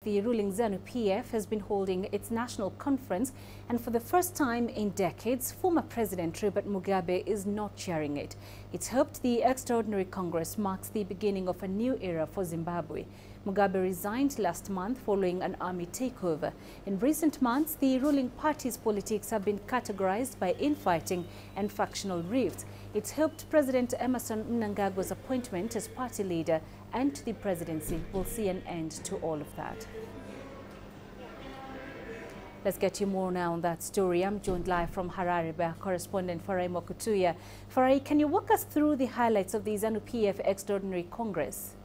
the ruling ZANU-PF has been holding its national conference, and for the first time in decades, former President Robert Mugabe is not chairing it. It's hoped the extraordinary Congress marks the beginning of a new era for Zimbabwe. Mugabe resigned last month following an army takeover. In recent months, the ruling party's politics have been categorized by infighting and factional rifts. It's hoped President Emmerson Mnangagwa's appointment as party leader and the presidency will see an end to all of that. Let's get you more now on that story. I'm joined live from Harare by our correspondent Farai Mokutuya. Farai, can you walk us through the highlights of the ZANU-PF Extraordinary Congress?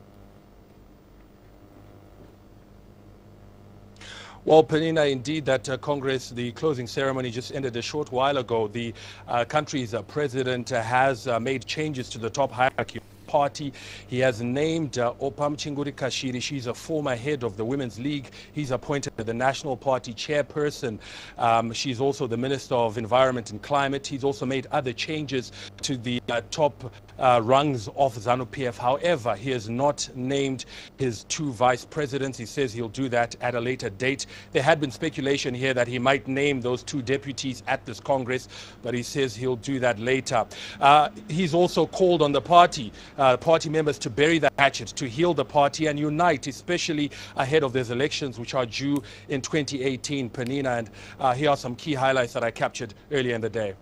Well, Penina, indeed, that Congress, the closing ceremony just ended a short while ago. The country's president has made changes to the top hierarchy party. He has named Opam Chinguri Kashiri. She's a former head of the Women's League. He's appointed the National Party chairperson. She's also the Minister of Environment and Climate. He's also made other changes to the top rungs of ZANU-PF. However, he has not named his two vice presidents. He says he'll do that at a later date. There had been speculation here that he might name those two deputies at this Congress, but he says he'll do that later. He's also called on the party members to bury the hatchet, to heal the party and unite, especially ahead of these elections which are due in 2018, Penina. And here are some key highlights that I captured earlier in the day.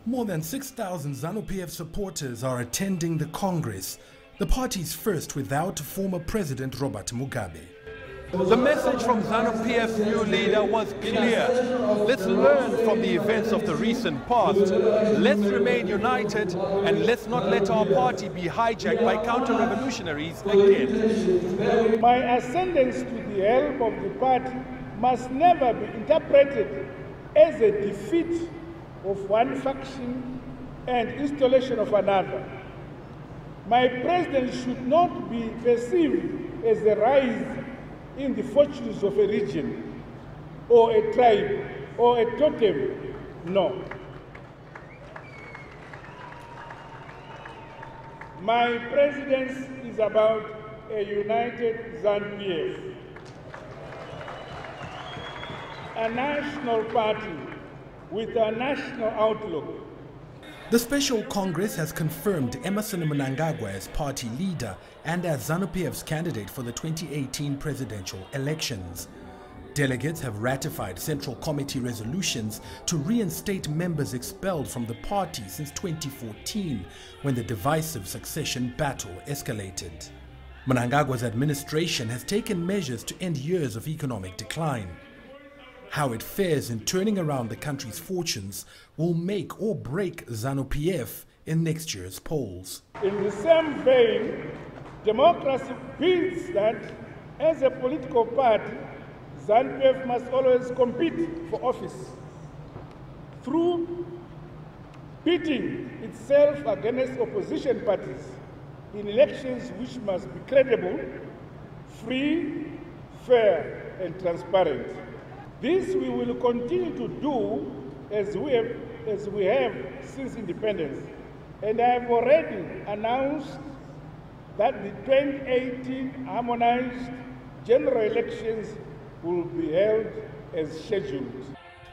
More than 6,000 ZANU-PF supporters are attending the Congress, the party's first without former President Robert Mugabe. The message from ZANU-PF's new leader was clear. Let's learn from the events of the recent past. Let's remain united and let's not let our party be hijacked by counter-revolutionaries again. My ascendance to the helm of the party must never be interpreted as a defeat of one faction and installation of another. My presidency should not be perceived as a rise in the fortunes of a region, or a tribe, or a totem. No. My presidency is about a united ZANU-PF, a national party with a national outlook. The Special Congress has confirmed Emmerson Mnangagwa as party leader and as ZANU-PF's candidate for the 2018 presidential elections. Delegates have ratified Central Committee resolutions to reinstate members expelled from the party since 2014, when the divisive succession battle escalated. Mnangagwa's administration has taken measures to end years of economic decline. How it fares in turning around the country's fortunes will make or break ZANU-PF in next year's polls. In the same vein, democracy builds that as a political party, ZANU-PF must always compete for office through pitting itself against opposition parties in elections which must be credible, free, fair, and transparent. This we will continue to do as we have since independence. And I have already announced that the 2018 harmonized general elections will be held as scheduled.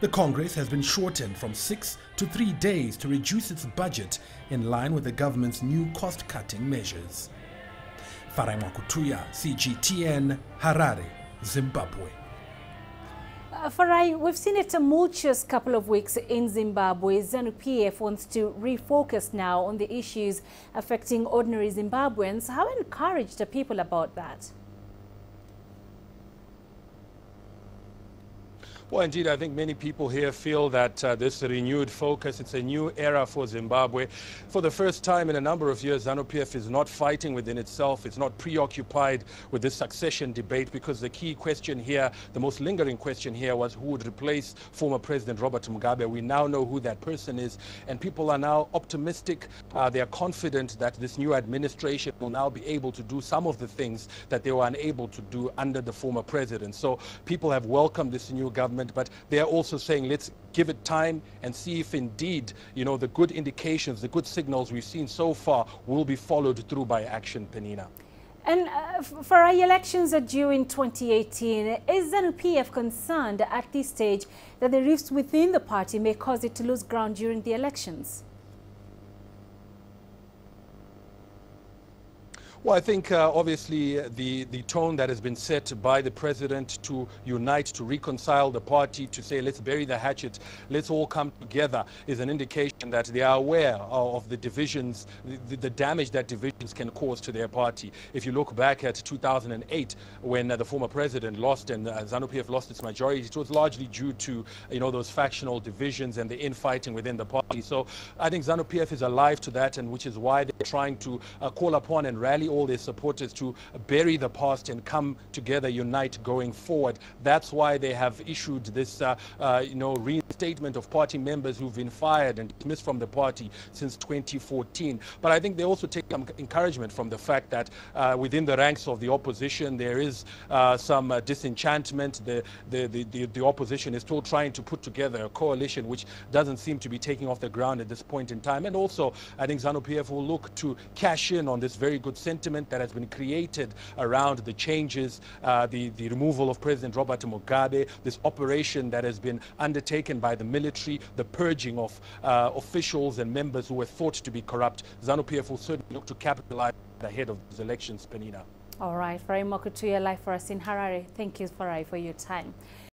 The Congress has been shortened from 6 to 3 days to reduce its budget in line with the government's new cost-cutting measures. Farai Mokutuya, CGTN, Harare, Zimbabwe. Farai, we've seen a tumultuous couple of weeks in Zimbabwe. ZANU-PF wants to refocus now on the issues affecting ordinary Zimbabweans. How encouraged are people about that? Well, indeed, I think many people here feel that this renewed focus, it's a new era for Zimbabwe. For the first time in a number of years, ZANU-PF is not fighting within itself. It's not preoccupied with this succession debate, because the key question here, the most lingering question here, was who would replace former President Robert Mugabe. We now know who that person is, and people are now optimistic. They are confident that this new administration will now be able to do some of the things that they were unable to do under the former president. So people have welcomed this new government, but they are also saying, let's give it time and see if indeed, you know, the good indications, the good signals we've seen so far will be followed through by action, Penina. And for our elections are due in 2018, is ZANU-PF concerned at this stage that the rifts within the party may cause it to lose ground during the elections? Well, I think obviously the tone that has been set by the president to unite, to reconcile the party, to say let's bury the hatchet, let's all come together, is an indication that they are aware of the divisions, the damage that divisions can cause to their party. If you look back at 2008, when the former president lost and ZANU-PF lost its majority, it was largely due to those factional divisions and the infighting within the party. So I think ZANU-PF is alive to that, and which is why they're trying to call upon and rally all their supporters to bury the past and come together, unite going forward. That's why they have issued this, reinstatement of party members who've been fired and dismissed from the party since 2014. But I think they also take some encouragement from the fact that within the ranks of the opposition there is some disenchantment. The opposition is still trying to put together a coalition which doesn't seem to be taking off the ground at this point in time. And also, I think ZANU-PF will look to cash in on this very good sentiment that has been created around the changes, the removal of President Robert Mugabe, this operation that has been undertaken by the military, the purging of officials and members who were thought to be corrupt. ZANU-PF will certainly look to capitalize ahead of these elections, Penina. All right, Farai Mokutuya, live for us in Harare. Thank you, Farai, for your time.